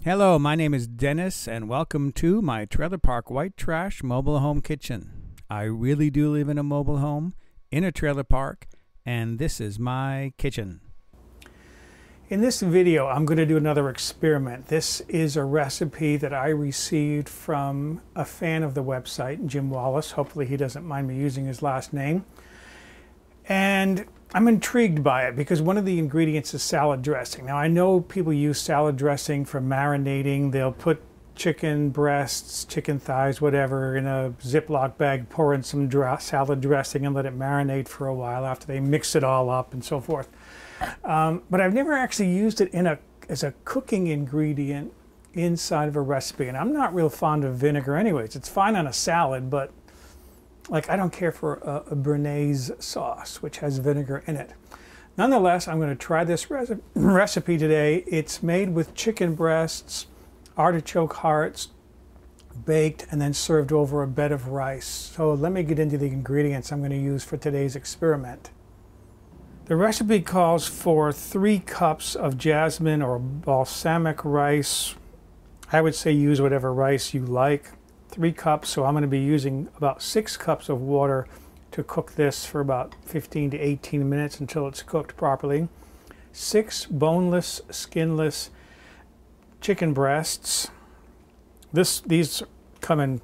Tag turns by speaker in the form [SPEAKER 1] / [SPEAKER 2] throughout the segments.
[SPEAKER 1] Hello, my name is Dennis, and welcome to my trailer park white trash mobile home kitchen. I really do live in a mobile home, in a trailer park, and this is my kitchen. In this video, I'm going to do another experiment. This is a recipe that I received from a fan of the website, Jim Wallace. Hopefully he doesn't mind me using his last name. And I'm intrigued by it because one of the ingredients is salad dressing. Now I know people use salad dressing for marinating. They'll put chicken breasts, chicken thighs, whatever, in a Ziploc bag, pour in some salad dressing and let it marinate for a while after they mix it all up and so forth. But I've never actually used it as a cooking ingredient inside of a recipe. And I'm not real fond of vinegar anyways. It's fine on a salad, but like I don't care for a béarnaise sauce, which has vinegar in it. Nonetheless, I'm going to try this recipe today. It's made with chicken breasts, artichoke hearts, baked, and then served over a bed of rice. So let me get into the ingredients I'm going to use for today's experiment. The recipe calls for 3 cups of jasmine or balsamic rice. I would say use whatever rice you like. 3 cups, so I'm going to be using about 6 cups of water to cook this for about 15 to 18 minutes until it's cooked properly. 6 boneless, skinless chicken breasts. These come in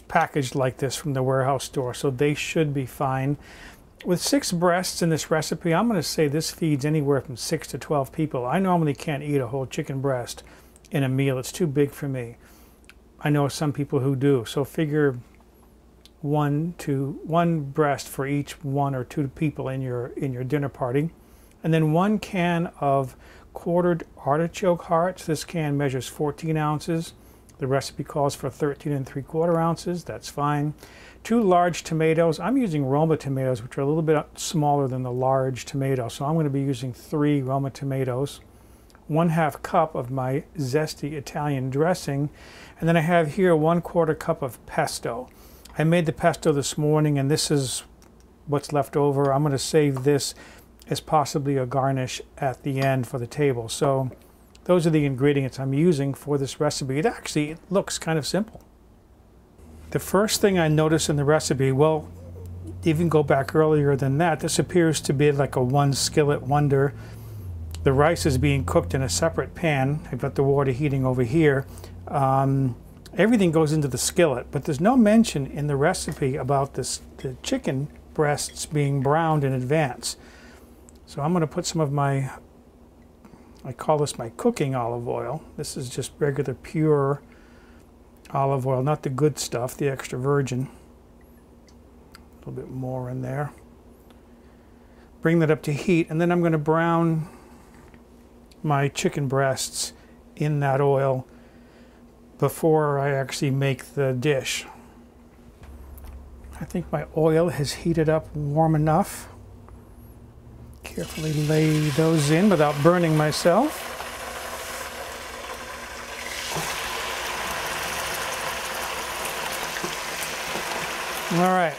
[SPEAKER 1] packaged like this from the warehouse store, so they should be fine. With 6 breasts in this recipe, I'm going to say this feeds anywhere from 6 to 12 people. I normally can't eat a whole chicken breast in a meal. It's too big for me. I know some people who do, so figure one breast for each 1 or 2 people in your dinner party. And then 1 can of quartered artichoke hearts. This can measures 14 ounces. The recipe calls for 13 3/4 ounces. That's fine. 2 large tomatoes. I'm using Roma tomatoes, which are a little bit smaller than the large tomato, so I'm going to be using 3 Roma tomatoes. 1/2 cup of my zesty Italian dressing, and then I have here 1/4 cup of pesto. I made the pesto this morning, and this is what's left over. I'm going to save this as possibly a garnish at the end for the table. So those are the ingredients I'm using for this recipe. It looks kind of simple. The first thing I noticed in the recipe, well, even go back earlier than that, this appears to be like a one-skillet wonder. The rice is being cooked in a separate pan. I've got the water heating over here. Everything goes into the skillet, but there's no mention in the recipe about the chicken breasts being browned in advance. So I'm going to put some of my, I call this my cooking olive oil. This is just regular pure olive oil, not the good stuff, the extra virgin. A little bit more in there. Bring that up to heat, and then I'm going to brown my chicken breasts in that oil before I actually make the dish. I think my oil has heated up warm enough. Carefully lay those in without burning myself. All right,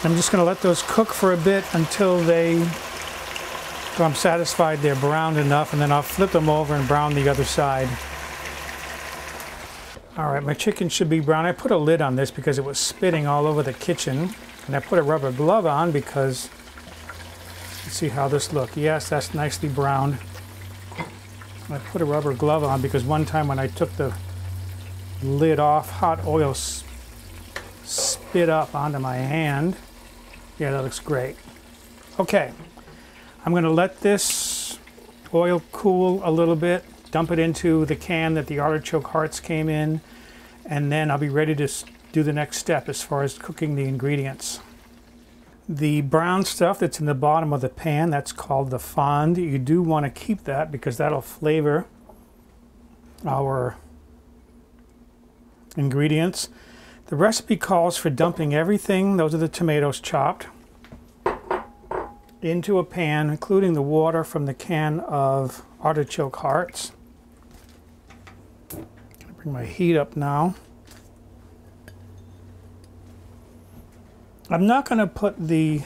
[SPEAKER 1] I'm just going to let those cook for a bit until I'm satisfied they're browned enough, and then I'll flip them over and brown the other side. All right, my chicken should be brown. I put a lid on this because it was spitting all over the kitchen, and I put a rubber glove on because, let's see how this looks. Yes, that's nicely browned. I put a rubber glove on because one time when I took the lid off, hot oil spit up onto my hand. Yeah, that looks great. Okay. I'm going to let this oil cool a little bit, dump it into the can that the artichoke hearts came in, and then I'll be ready to do the next step as far as cooking the ingredients. The brown stuff that's in the bottom of the pan, that's called the fond. You do want to keep that because that'll flavor our ingredients. The recipe calls for dumping everything, those are the tomatoes chopped, into a pan, including the water from the can of artichoke hearts. Bring my heat up now. I'm not going to put there's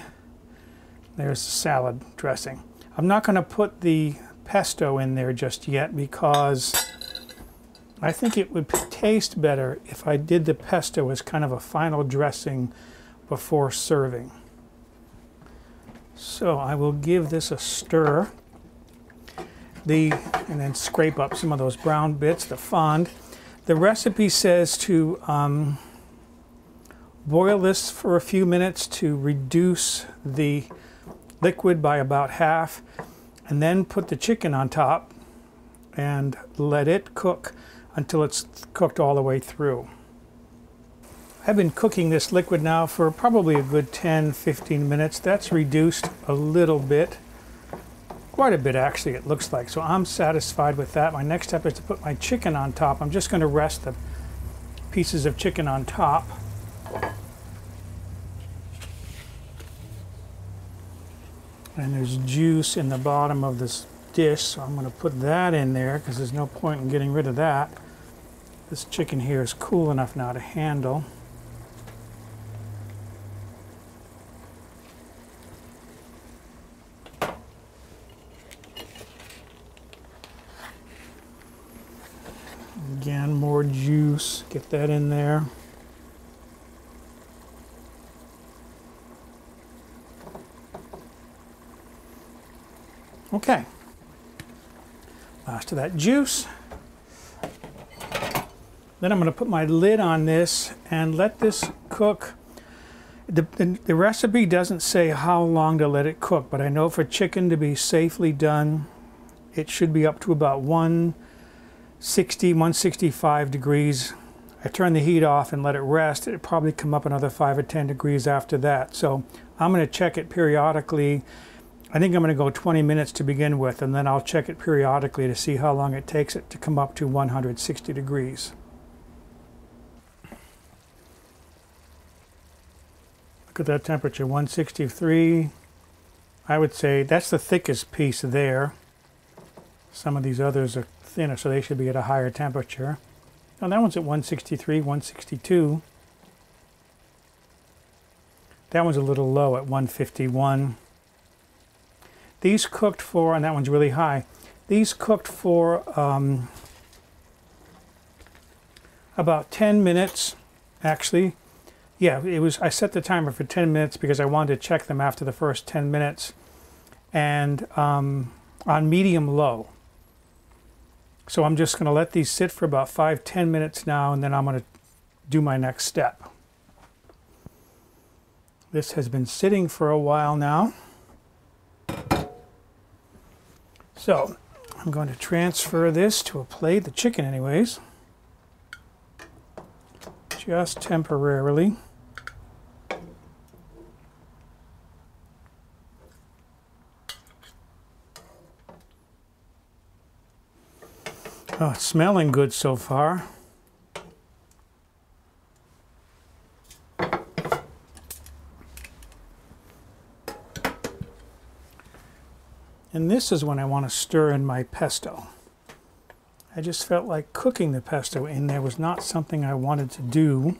[SPEAKER 1] the salad dressing. I'm not going to put the pesto in there just yet because I think it would taste better if I did the pesto as kind of a final dressing before serving. So I will give this a stir. And then scrape up some of those brown bits, the fond. The recipe says to boil this for a few minutes to reduce the liquid by about half, and then put the chicken on top and let it cook until it's cooked all the way through. I've been cooking this liquid now for probably a good 10-15 minutes. That's reduced a little bit. Quite a bit actually, it looks like. So I'm satisfied with that. My next step is to put my chicken on top. I'm just going to rest the pieces of chicken on top. And there's juice in the bottom of this dish, so I'm going to put that in there because there's no point in getting rid of that. This chicken here is cool enough now to handle. Again, more juice, get that in there. Okay, last of that juice. Then I'm going to put my lid on this and let this cook. The recipe doesn't say how long to let it cook, but I know for chicken to be safely done, it should be up to about 160, 165 degrees. I turn the heat off and let it rest. It'll probably come up another 5 or 10 degrees after that. So I'm going to check it periodically. I think I'm going to go 20 minutes to begin with, and then I'll check it periodically to see how long it takes it to come up to 160 degrees. Look at that temperature, 163. I would say that's the thickest piece there. Some of these others are thinner, so they should be at a higher temperature. Now that one's at 163, 162. That one's a little low at 151. These cooked for, and that one's really high, these cooked for about 10 minutes, actually. Yeah, I set the timer for 10 minutes because I wanted to check them after the first 10 minutes, and on medium-low. So I'm just going to let these sit for about 5-10 minutes now, and then I'm going to do my next step. This has been sitting for a while now. So I'm going to transfer this to a plate, the chicken anyways, just temporarily. Oh, it's smelling good so far. And this is when I want to stir in my pesto. I just felt like cooking the pesto in there was not something I wanted to do.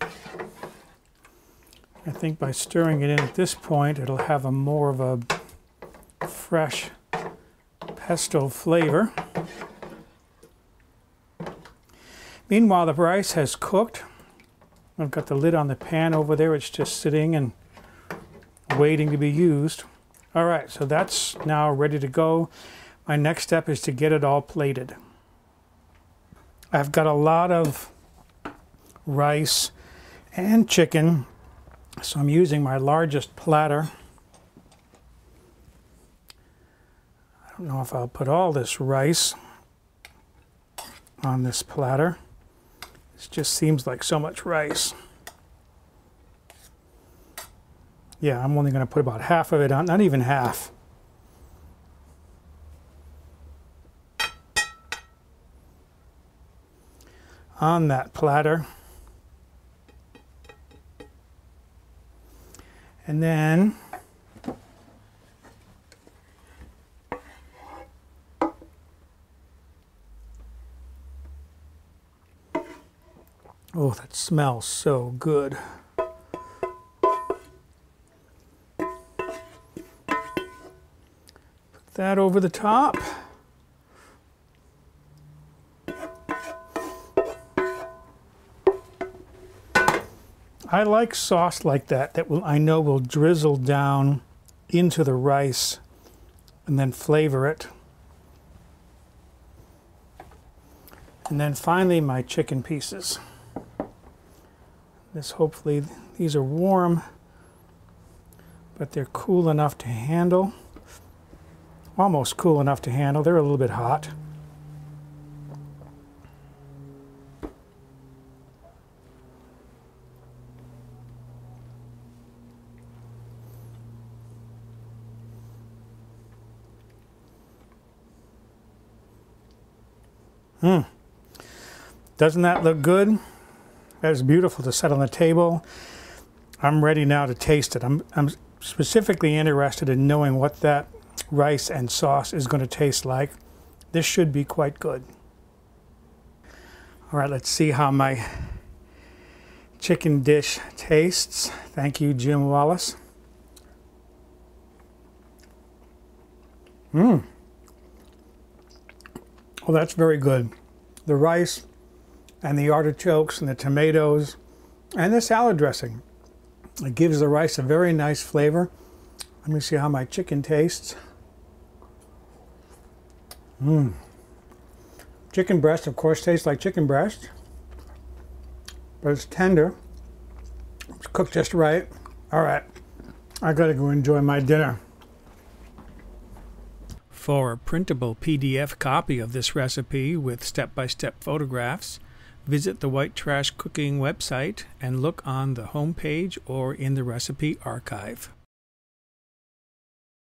[SPEAKER 1] I think by stirring it in at this point, it'll have a more of a fresh pesto flavor. Meanwhile, the rice has cooked. I've got the lid on the pan over there. It's just sitting and waiting to be used. All right, so that's now ready to go. My next step is to get it all plated. I've got a lot of rice and chicken, so I'm using my largest platter. I don't know if I'll put all this rice on this platter. It just seems like so much rice. Yeah, I'm only going to put about half of it on, not even half. On that platter. And then oh, that smells so good. That over the top.
[SPEAKER 2] I like sauce like that I know will drizzle down into the rice and then flavor it. And then finally my chicken pieces. Hopefully these are warm, but they're cool enough to handle. Almost cool enough to handle. They're a little bit hot. Doesn't that look good? That is beautiful to set on the table. I'm ready now to taste it. I'm specifically interested in knowing what that rice and sauce is going to taste like. This should be quite good. All right, let's see how my chicken dish tastes. Thank you, Jim Wallace. Well, that's very good. The rice and the artichokes and the tomatoes and the salad dressing. It gives the rice a very nice flavor. Let me see how my chicken tastes. Chicken breast, of course, tastes like chicken breast, but it's tender. It's cooked just right. All right, I gotta go enjoy my dinner.
[SPEAKER 1] For a printable PDF copy of this recipe with step-by-step photographs, visit the White Trash Cooking website and look on the home page or in the recipe archive.